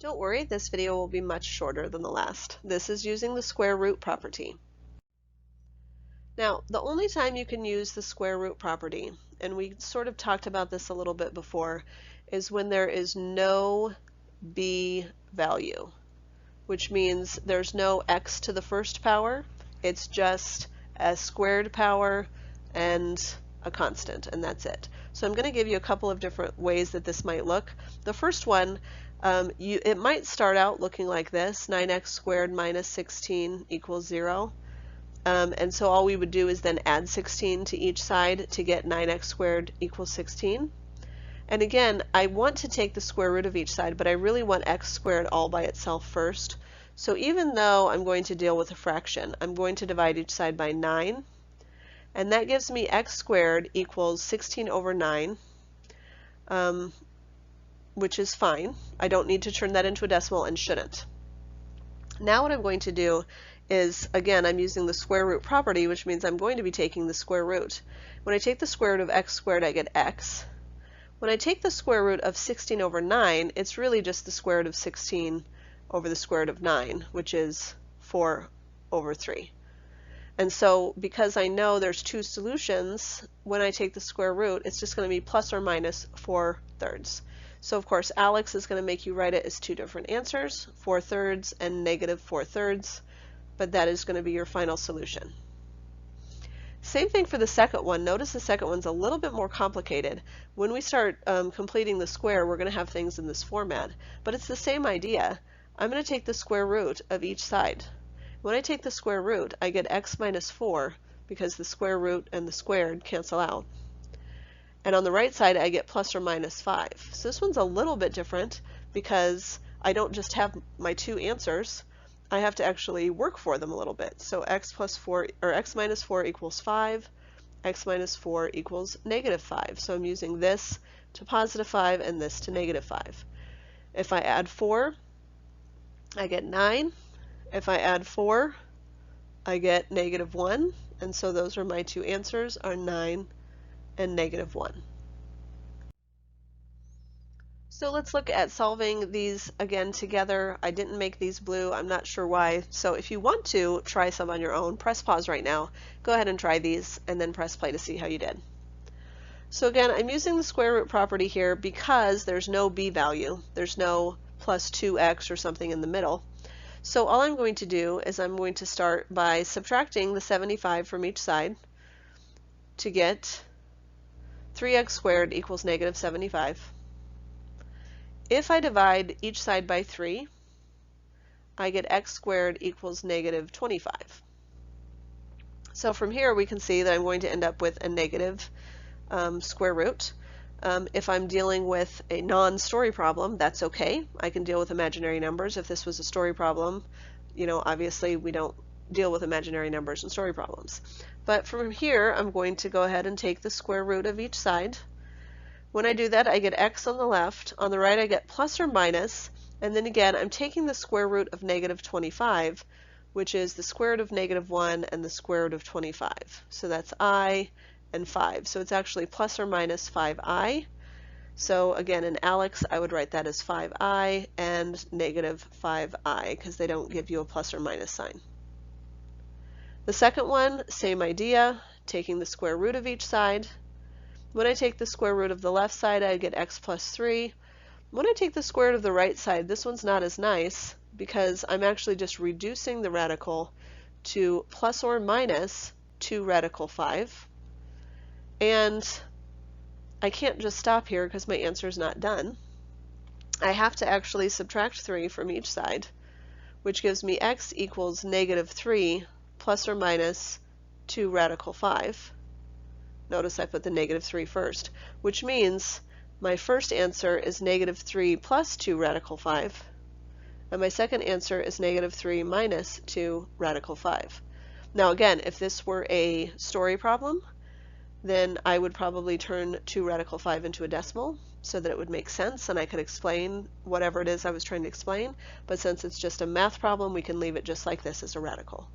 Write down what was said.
Don't worry, this video will be much shorter than the last. This is using the square root property. Now, the only time you can use the square root property, and we sort of talked about this a little bit before, is when there is no b value, which means there's no x to the first power. It's just a squared power and a constant, and that's it. So I'm going to give you a couple of different ways that this might look. The first one, it might start out looking like this: 9x squared minus 16 equals 0. And so all we would do is then add 16 to each side to get 9x squared equals 16. And again, I want to take the square root of each side, but I really want x squared all by itself first. So even though I'm going to deal with a fraction, I'm going to divide each side by 9. And that gives me x squared equals 16 over 9, which is fine. I don't need to turn that into a decimal and shouldn't. Now what I'm going to do is, again, I'm using the square root property, which means I'm going to be taking the square root. When I take the square root of x squared, I get x. When I take the square root of 16 over 9, it's really just the square root of 16 over the square root of 9, which is 4 over 3. And so because I know there's two solutions, when I take the square root, it's just going to be plus or minus 4/3. So of course Alex is going to make you write it as two different answers, 4/3 and negative 4/3, but that is going to be your final solution. Same thing for the second one. Notice the second one's a little bit more complicated. When we start completing the square, we're going to have things in this format, but it's the same idea. I'm going to take the square root of each side. When I take the square root, I get x minus 4 because the square root and the squared cancel out. And on the right side, I get plus or minus 5. So this one's a little bit different because I don't just have my two answers. I have to actually work for them a little bit. So x minus 4 equals 5, x minus 4 equals negative 5. So I'm using this to positive 5 and this to negative 5. If I add 4, I get 9. If I add 4, I get negative 1. And so those are my two answers, are 9 and negative 1. So let's look at solving these again together. I didn't make these blue. I'm not sure why. So if you want to try some on your own, press pause right now. Go ahead and try these and then press play to see how you did. So again, I'm using the square root property here because there's no b value. There's no plus 2x or something in the middle. So all I'm going to do is I'm going to start by subtracting the 75 from each side to get 3x squared equals negative 75. If I divide each side by 3, I get x squared equals negative 25. So from here we can see that I'm going to end up with a negative square root. If I'm dealing with a non-story problem, that's okay. I can deal with imaginary numbers. If this was a story problem, obviously we don't deal with imaginary numbers in story problems. But from here, I'm going to go ahead and take the square root of each side. When I do that, I get x on the left. On the right, I get plus or minus. And then again, I'm taking the square root of negative 25, which is the square root of negative 1 and the square root of 25. So that's I and 5. So it's actually plus or minus 5i. So again, in Alex, I would write that as 5i and negative 5i because they don't give you a plus or minus sign. The second one, same idea, taking the square root of each side. When I take the square root of the left side, I get x plus 3. When I take the square root of the right side, this one's not as nice because I'm actually just reducing the radical to plus or minus 2 radical 5. And I can't just stop here because my answer is not done. I have to actually subtract 3 from each side, which gives me x equals negative 3 plus or minus 2 radical 5. Notice I put the negative 3 first, which means my first answer is negative 3 plus 2 radical 5, and my second answer is negative 3 minus 2 radical 5. Now again, if this were a story problem, then I would probably turn 2 radical 5 into a decimal so that it would make sense and I could explain whatever it is I was trying to explain. But since it's just a math problem, we can leave it just like this as a radical.